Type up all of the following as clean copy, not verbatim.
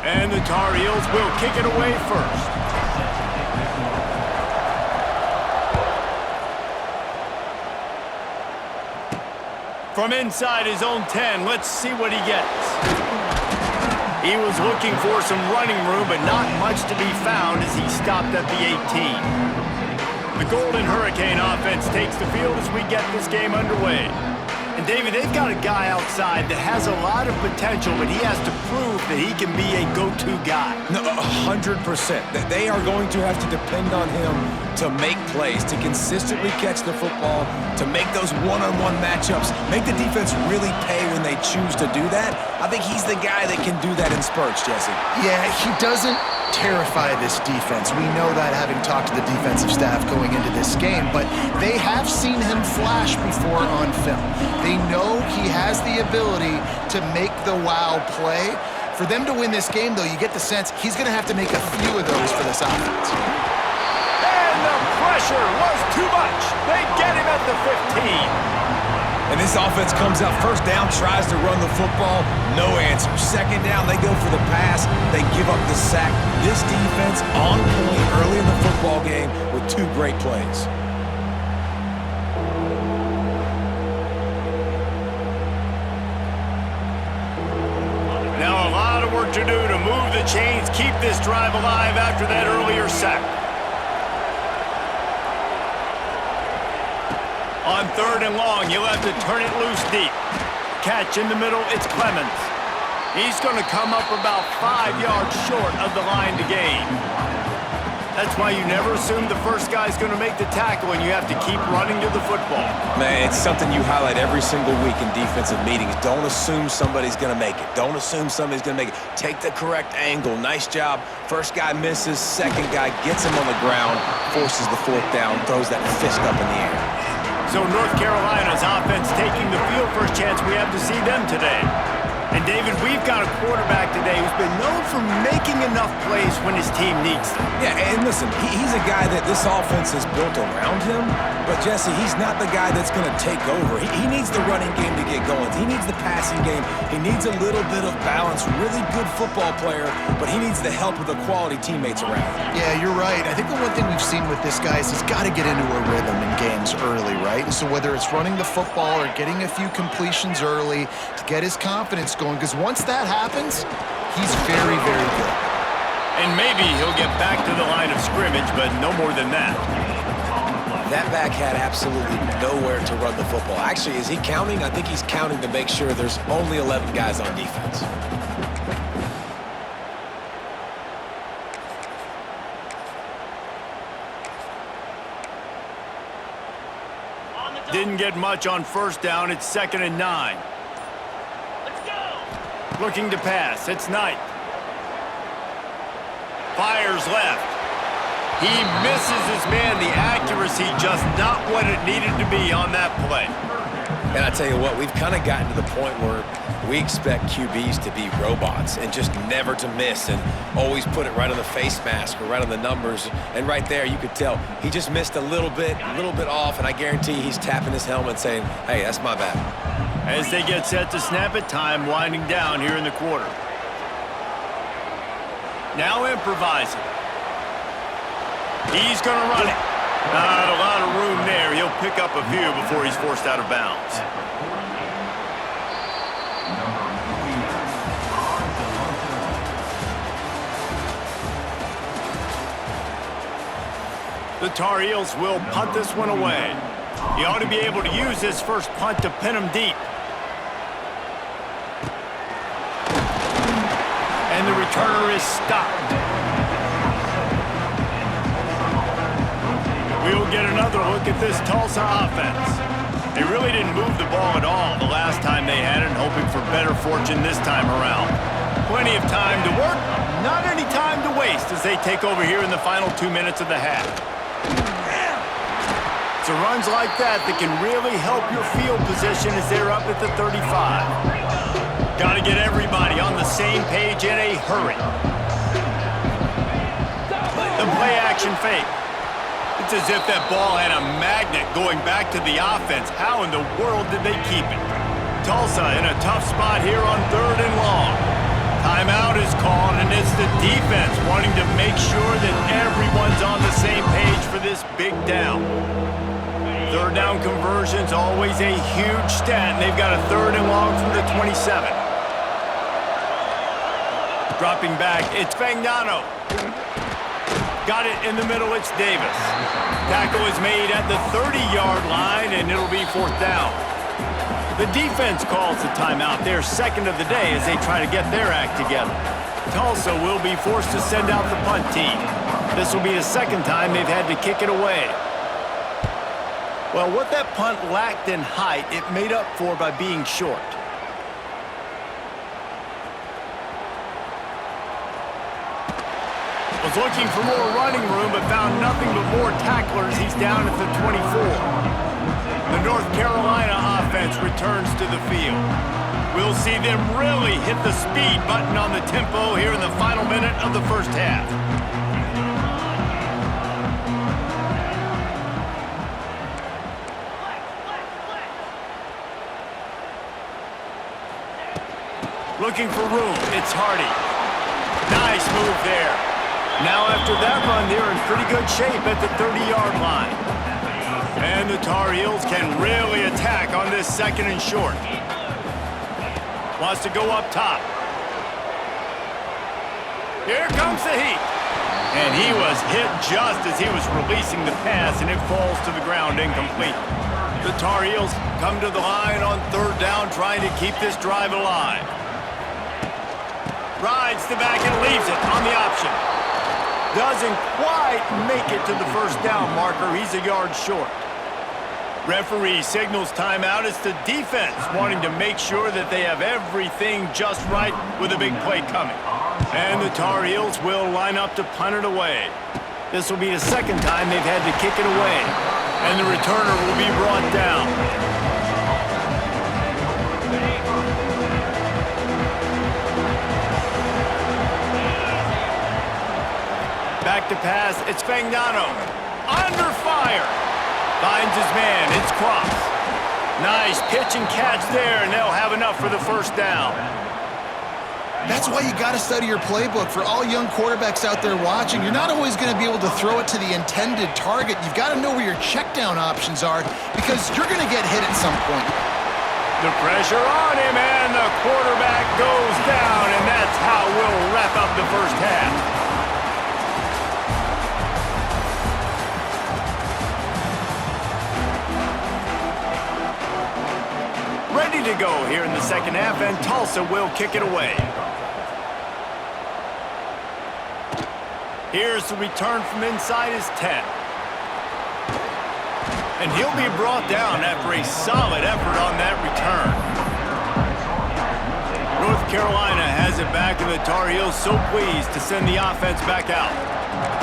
And the Tar Heels will kick it away first. From inside his own 10, let's see what he gets. He was looking for some running room, but not much to be found as he stopped at the 18. The Golden Hurricane offense takes the field as we get this game underway. And David, they've got a guy outside that has a lot of potential, but he has to prove that he can be a go-to guy. No, 100%. They are going to have to depend on him to make plays, to consistently catch the football, to make those one-on-one matchups, make the defense really pay when they choose to do that. I think he's the guy that can do that in spurts, Jesse. Yeah, he doesn't terrify this defense. We know that, having talked to the defensive staff going into this game, but they have seen him flash before on film. They know he has the ability to make the wow play. For them to win this game, though, you get the sense he's going to have to make a few of those for this offense. And the pressure was too much. They get him at the 15. And this offense comes out first down, tries to run the football, no answer. Second down, they go for the pass, they give up the sack. This defense on point early in the football game with two great plays. Now a lot of work to do to move the chains, keep this drive alive after that earlier sack. On 3rd and long, you'll have to turn it loose deep. Catch in the middle, it's Clemens. He's going to come up about 5 yards short of the line to gain. That's why you never assume the first guy's going to make the tackle, and you have to keep running to the football. Man, it's something you highlight every single week in defensive meetings. Don't assume somebody's going to make it. Don't assume somebody's going to make it. Take the correct angle. Nice job. First guy misses. Second guy gets him on the ground, forces the fourth down, throws that fist up in the air. So North Carolina's offense taking the field. First chance we have to see them today. And, David, we've got a quarterback today who's been known for making enough plays when his team needs them. Yeah, and listen, he's a guy that this offense is built around him, but, Jesse, he's not the guy that's going to take over. He needs the running game to get going. He needs the passing game. He needs a little bit of balance. Really good football player, but he needs the help of the quality teammates around him. Yeah, you're right. I think the one thing we've seen with this guy is he's got to get into a rhythm in games early, right? And so whether it's running the football or getting a few completions early to get his confidence going, because once that happens, he's very, very good. And maybe he'll get back to the line of scrimmage, but no more than that. That back had absolutely nowhere to run the football. Actually, is he counting? I think he's counting to make sure there's only 11 guys on defense. Didn't get much on first down. It's 2nd and 9. Looking to pass. It's Knight. Fires left. He misses his man. The accuracy just not what it needed to be on that play. And I tell you what, we've kind of gotten to the point where we expect QBs to be robots and just never to miss and always put it right on the face mask or right on the numbers. And right there, you could tell he just missed a little bit off, and I guarantee he's tapping his helmet saying, hey, that's my bad. As they get set to snap it, time winding down here in the quarter. Now improvising. He's going to run it. Not a lot of room there. He'll pick up a few before he's forced out of bounds. The Tar Heels will punt this one away. He ought to be able to use his first punt to pin him deep. And the returner is stopped. We'll get another look at this Tulsa offense. They really didn't move the ball at all the last time they had it, hoping for better fortune this time around. Plenty of time to work, not any time to waste as they take over here in the final 2 minutes of the half. It's runs like that that can really help your field position as they're up at the 35. Got to get everybody on the same page in a hurry. The play action fake. It's as if that ball had a magnet going back to the offense. How in the world did they keep it? Tulsa in a tough spot here on 3rd and long. Timeout is called, and it's the defense wanting to make sure that everyone's on the same page for this big down. 3rd down conversion's always a huge stat, and they've got a 3rd and long from the 27. Dropping back, it's Fagnano. Got it in the middle, it's Davis. Tackle is made at the 30-yard line, and it'll be 4th down. The defense calls the timeout. They're 2nd of the day as they try to get their act together. Tulsa will be forced to send out the punt team. This will be the 2nd time they've had to kick it away. Well, what that punt lacked in height, it made up for by being short. Was looking for more running room, but found nothing but more tacklers. He's down at the 24. The North Carolina offense returns to the field. We'll see them really hit the speed button on the tempo here in the final minute of the first half. Looking for room, it's Hardy. Nice move there. Now after that run, they're in pretty good shape at the 30-yard line. And the Tar Heels can really attack on this 2nd and short. Wants to go up top. Here comes the heat. And he was hit just as he was releasing the pass, and it falls to the ground incomplete. The Tar Heels come to the line on 3rd down, trying to keep this drive alive. Rides the back and leaves it on the option. Doesn't quite make it to the first down marker. He's a yard short. Referee signals timeout. It's the defense wanting to make sure that they have everything just right with a big play coming. And the Tar Heels will line up to punt it away. This will be the second time they've had to kick it away. And the returner will be brought down. Back to pass. It's Fagnano. Under fire. Finds his man. It's Cross. Nice pitch and catch there, and they'll have enough for the first down. That's why you got to study your playbook. For all young quarterbacks out there watching, you're not always going to be able to throw it to the intended target. You've got to know where your check down options are because you're going to get hit at some point. The pressure on him, and the quarterback goes down, and that's how we'll wrap up the first half. Ready to go here in the second half, and Tulsa will kick it away. Here's the return from inside his 10. And he'll be brought down after a solid effort on that return. North Carolina has it back, and the Tar Heels so pleased to send the offense back out.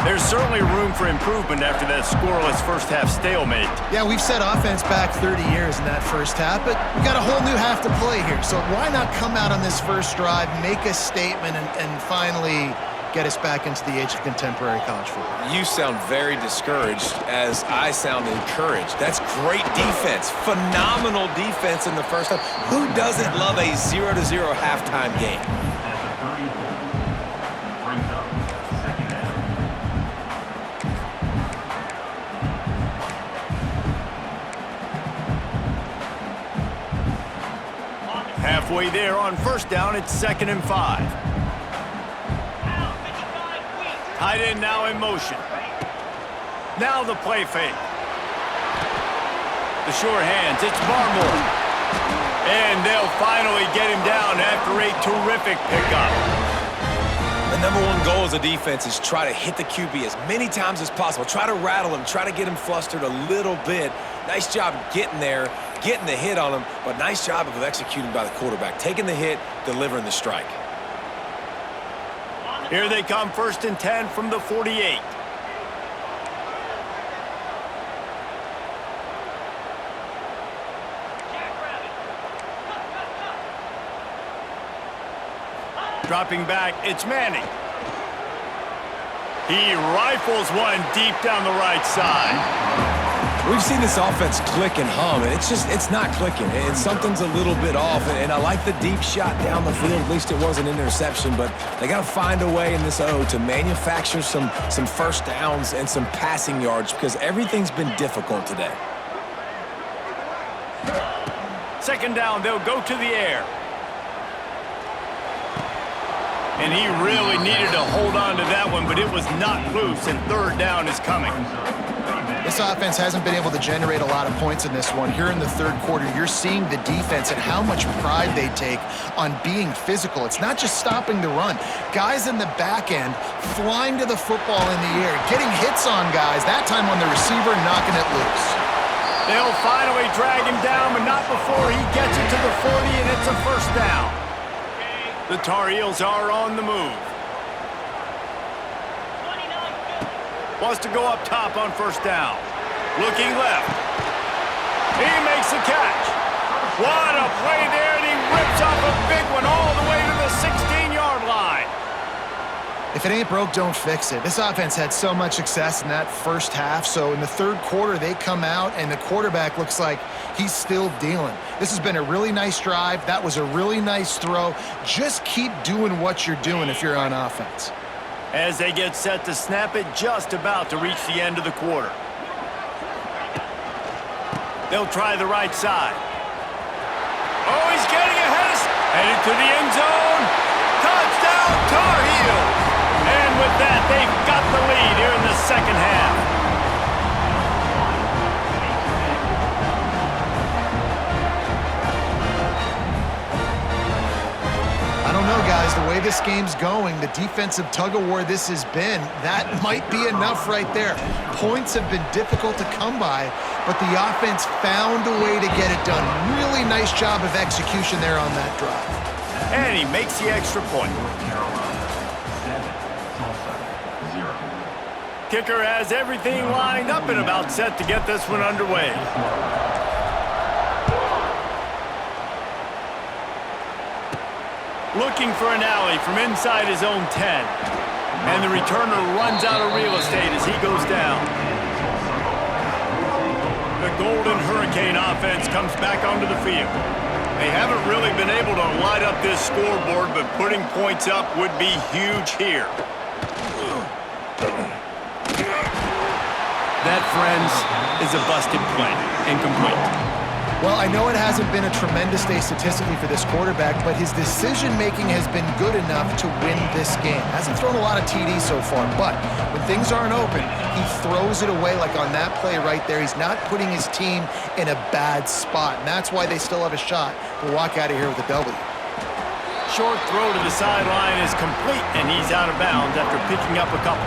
There's certainly room for improvement after that scoreless first half stalemate. Yeah, we've set offense back 30 years in that first half, but we got a whole new half to play here. So why not come out on this first drive, make a statement, and finally get us back into the age of contemporary college football? You sound very discouraged as I sound encouraged. That's great defense. Phenomenal defense in the first half. Who doesn't love a 0-0 halftime game? Halfway there on first down, it's 2nd and 5. Tight end now in motion. Now the play fake. The short hands, it's Barmore. And they'll finally get him down after a terrific pickup. The number one goal as a defense is try to hit the QB as many times as possible. Try to rattle him, try to get him flustered a little bit. Nice job getting there, getting the hit on him, but nice job of executing by the quarterback. Taking the hit, delivering the strike. Here they come, 1st and 10 from the 48. Dropping back, it's Manning. He rifles one deep down the right side. We've seen this offense click and hum, and it's not clicking. And something's a little bit off. And I like the deep shot down the field. At least it was an interception. But they got to find a way in this O to manufacture some first downs and some passing yards because everything's been difficult today. 2nd down, they'll go to the air. And he really needed to hold on to that one, but it was not loose, and 3rd down is coming. This offense hasn't been able to generate a lot of points in this one. Here in the 3rd quarter, you're seeing the defense and how much pride they take on being physical. It's not just stopping the run. Guys in the back end flying to the football in the air, getting hits on guys, that time on the receiver, knocking it loose. They'll finally drag him down, but not before he gets it to the 40, and it's a first down. The Tar Heels are on the move. Wants to go up top on first down. Looking left. He makes the catch. What a play there, and he rips off a big one all the way to the 16-yard line. If it ain't broke, don't fix it. This offense had so much success in that first half, so in the 3rd quarter, they come out, and the quarterback looks like he's still dealing. This has been a really nice drive. That was a really nice throw. Just keep doing what you're doing if you're on offense. As they get set to snap it, just about to reach the end of the quarter. They'll try the right side. Oh, he's getting ahead of us. Headed to the end zone. Touchdown, Tar Heels. And with that, they've got the lead here in the second half. I don't know, guys. The way this this game's going, the defensive tug-of-war this has been, that might be enough right there. Points have been difficult to come by, but the offense found a way to get it done. Really nice job of execution there on that drive. And he makes the extra point. Kicker has everything lined up and about set to get this one underway. Looking for an alley from inside his own 10. And the returner runs out of real estate as he goes down. The Golden Hurricane offense comes back onto the field. They haven't really been able to light up this scoreboard, but putting points up would be huge here. That, friends, is a busted play. Incomplete. Well, I know it hasn't been a tremendous day statistically for this quarterback, but his decision-making has been good enough to win this game. Hasn't thrown a lot of TDs so far, but when things aren't open, he throws it away like on that play right there. He's not putting his team in a bad spot, and that's why they still have a shot to walk out of here with a W. Short throw to the sideline is complete, and he's out of bounds after picking up a couple.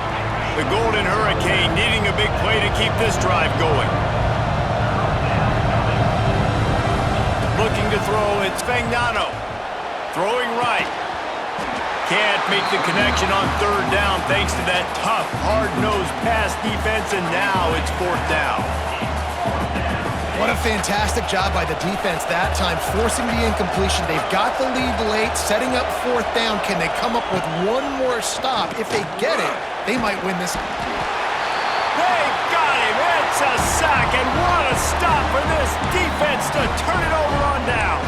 The Golden Hurricane needing a big play to keep this drive going. Looking to throw, it's Fagnano. Throwing right. Can't make the connection on third down thanks to that tough, hard-nosed pass defense, and now it's fourth down. What a fantastic job by the defense that time, forcing the incompletion. They've got the lead late, setting up fourth down. Can they come up with one more stop? If they get it, they might win this. They got him. It's a sack, and what a stop for this defense to turn it over on downs.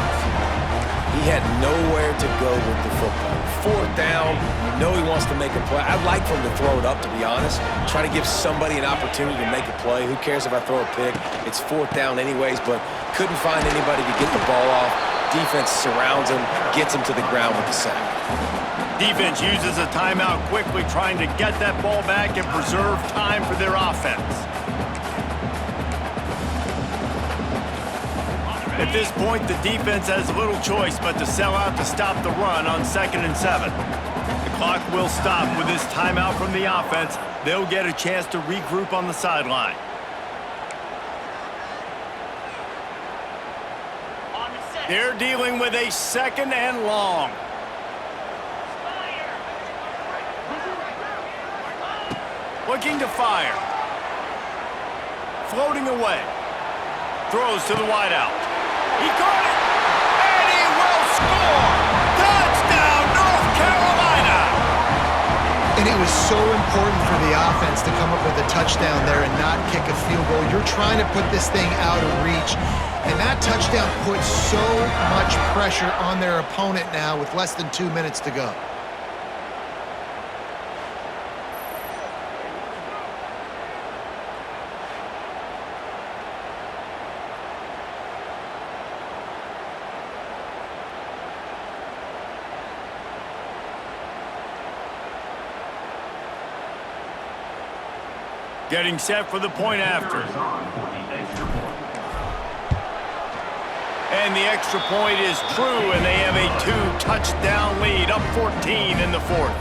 He had nowhere to go with the football. Fourth down, you know he wants to make a play. I'd like for him to throw it up, to be honest. Try to give somebody an opportunity to make a play. Who cares if I throw a pick? It's fourth down anyways, but couldn't find anybody to get the ball off. Defense surrounds him, gets him to the ground with the sack. Defense uses a timeout quickly, trying to get that ball back and preserve time for their offense. At this point, the defense has little choice but to sell out to stop the run on 2nd and 7. The clock will stop with this timeout from the offense. They'll get a chance to regroup on the sideline. They're dealing with a 2nd and long. Looking to fire. Floating away. Throws to the wideout. He caught it, and he will score! Touchdown, North Carolina! And it was so important for the offense to come up with a touchdown there and not kick a field goal. You're trying to put this thing out of reach, and that touchdown puts so much pressure on their opponent now with less than 2 minutes to go. Getting set for the point after. And the extra point is true, and they have a 2-touchdown lead, up 14 in the fourth.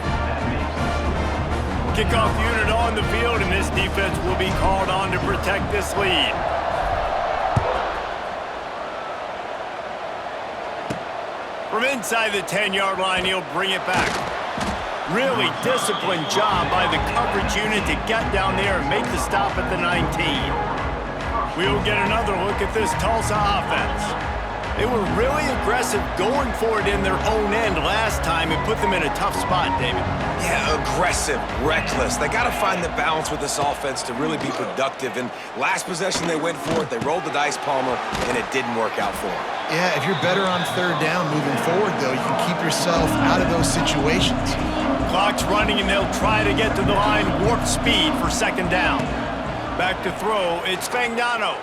Kickoff unit on the field, and this defense will be called on to protect this lead. From inside the 10-yard line, he'll bring it back. Really disciplined job by the coverage unit to get down there and make the stop at the 19. We'll get another look at this Tulsa offense. They were really aggressive going for it in their own end last time and put them in a tough spot, David. Yeah, aggressive, reckless. They got to find the balance with this offense to really be productive. And last possession they went for it, they rolled the dice, Palmer, and it didn't work out for them. Yeah, if you're better on third down moving forward, though, you can keep yourself out of those situations. Clock's running, and they'll try to get to the line warp speed for 2nd down. Back to throw, it's Fagnano.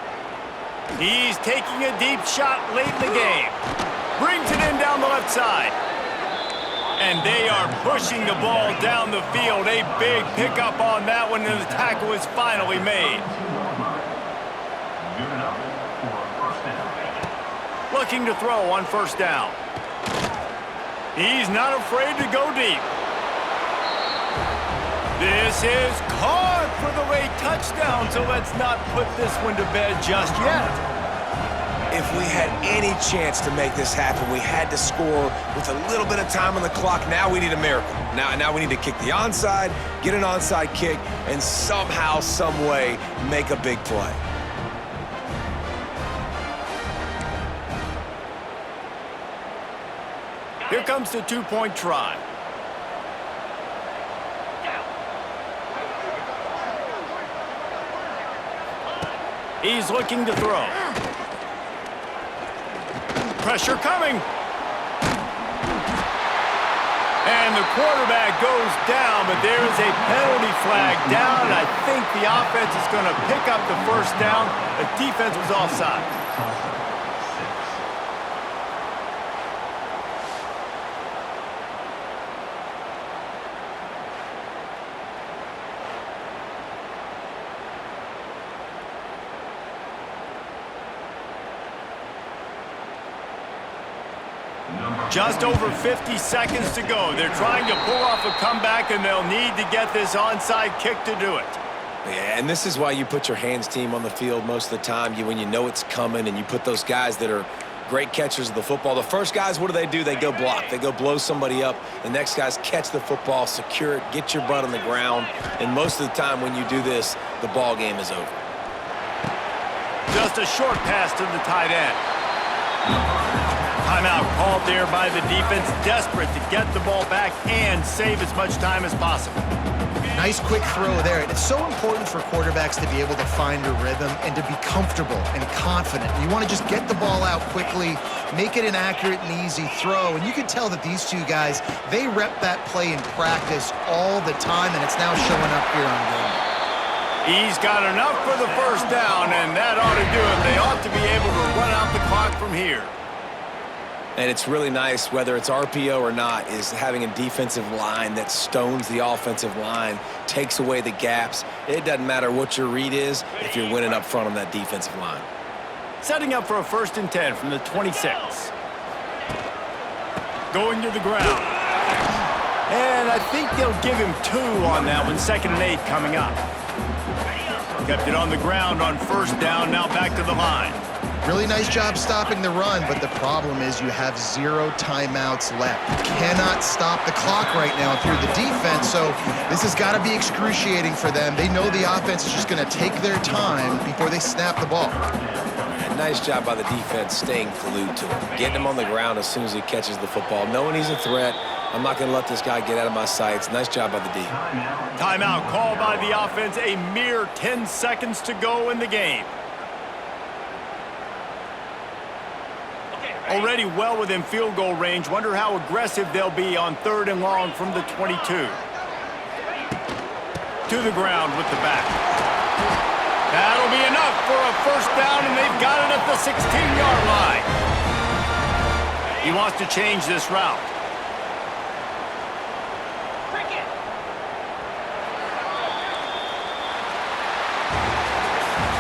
He's taking a deep shot late in the game. Brings it in down the left side. And they are pushing the ball down the field. A big pickup on that one, and the tackle is finally made. Looking to throw on 1st down. He's not afraid to go deep. This is caught for the late touchdown, so let's not put this one to bed just yet. If we had any chance to make this happen, we had to score with a little bit of time on the clock. Now we need a miracle. Now we need to kick the onside, get an onside kick, and somehow, some way, make a big play. Here comes the two-point try. He's looking to throw. Pressure coming. And the quarterback goes down, but there is a penalty flag down. I think the offense is going to pick up the first down. The defense was offside. Just over 50 seconds to go. They're trying to pull off a comeback, and they'll need to get this onside kick to do it. Yeah, and this is why you put your hands team on the field most of the time. When you know it's coming, and you put those guys that are great catchers of the football. The first guys, what do? They go block. They go blow somebody up. The next guys catch the football, secure it, get your butt on the ground. And most of the time when you do this, the ball game is over. Just a short pass to the tight end. Timeout called there by the defense, desperate to get the ball back and save as much time as possible. Nice quick throw there. It's so important for quarterbacks to be able to find a rhythm and to be comfortable and confident. You want to just get the ball out quickly, make it an accurate and easy throw. And you can tell that these two guys, they rep that play in practice all the time, and it's now showing up here on game. He's got enough for the first down, and that ought to do it. They ought to be able to run out the clock from here. And it's really nice, whether it's RPO or not, is having a defensive line that stones the offensive line, takes away the gaps. It doesn't matter what your read is if you're winning up front on that defensive line. Setting up for a 1st and 10 from the 26. Going to the ground. And I think they'll give him 2 on that one. 2nd and 8 coming up. Kept it on the ground on 1st down, now back to the line. Really nice job stopping the run, but the problem is you have 0 timeouts left. You cannot stop the clock right now through the defense, so this has got to be excruciating for them. They know the offense is just going to take their time before they snap the ball. Nice job by the defense staying glued to him, getting him on the ground as soon as he catches the football, knowing he's a threat. I'm not going to let this guy get out of my sights. Nice job by the D. Timeout called by the offense. A mere 10 seconds to go in the game. Already well within field goal range. Wonder how aggressive they'll be on 3rd and long from the 22. To the ground with the back. That'll be enough for a 1st down, and they've got it at the 16-yard line. He wants to change this route.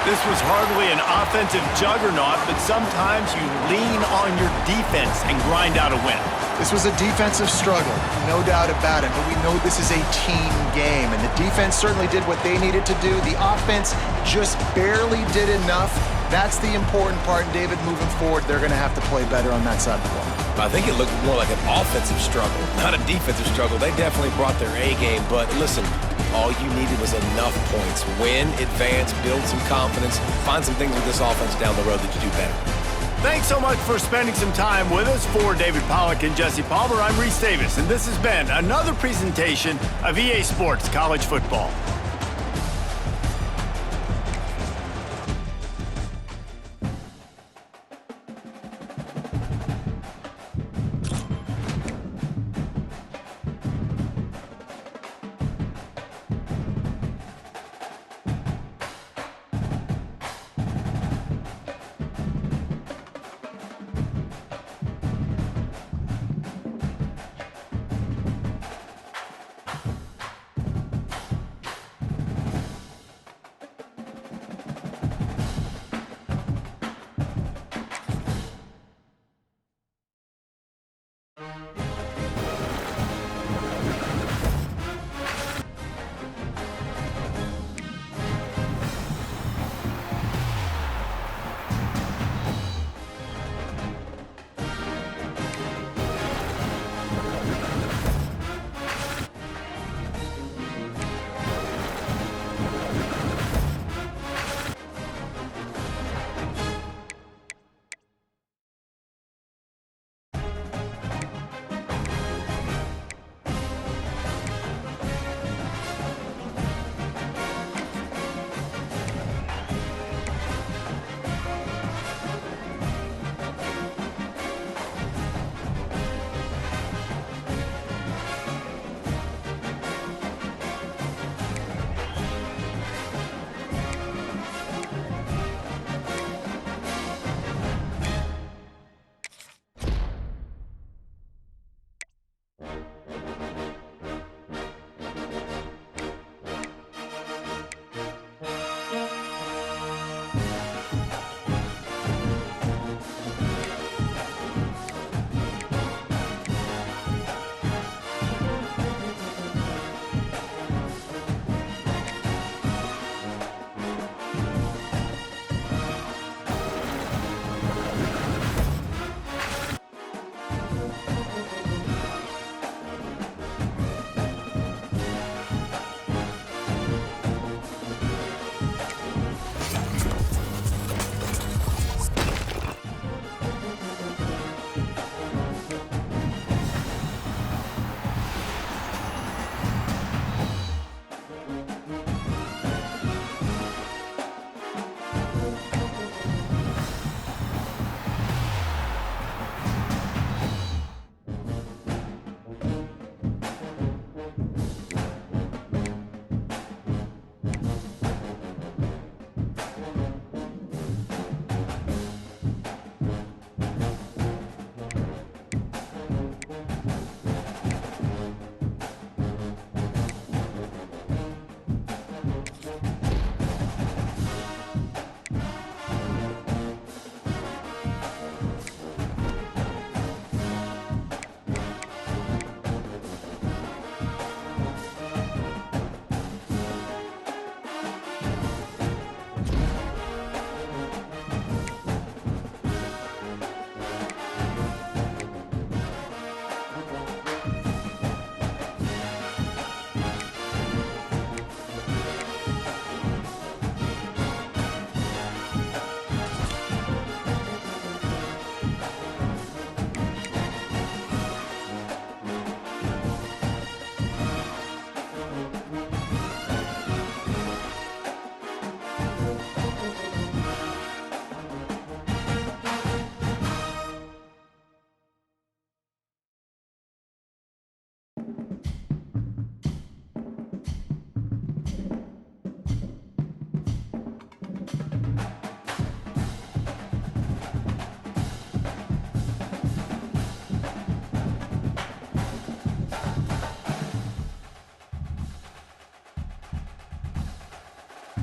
This was hardly an offensive juggernaut, but sometimes you lean on your defense and grind out a win. This was a defensive struggle, no doubt about it, but we know this is a team game, and the defense certainly did what they needed to do. The offense just barely did enough. That's the important part, and David, moving forward, they're going to have to play better on that side of the ball. I think it looked more like an offensive struggle, not a defensive struggle. They definitely brought their A game, but listen, all you needed was enough points. Win, advance, build some confidence, find some things with this offense down the road that you do better. Thanks so much for spending some time with us. For David Pollack and Jesse Palmer, I'm Reese Davis, and this has been another presentation of EA Sports College Football.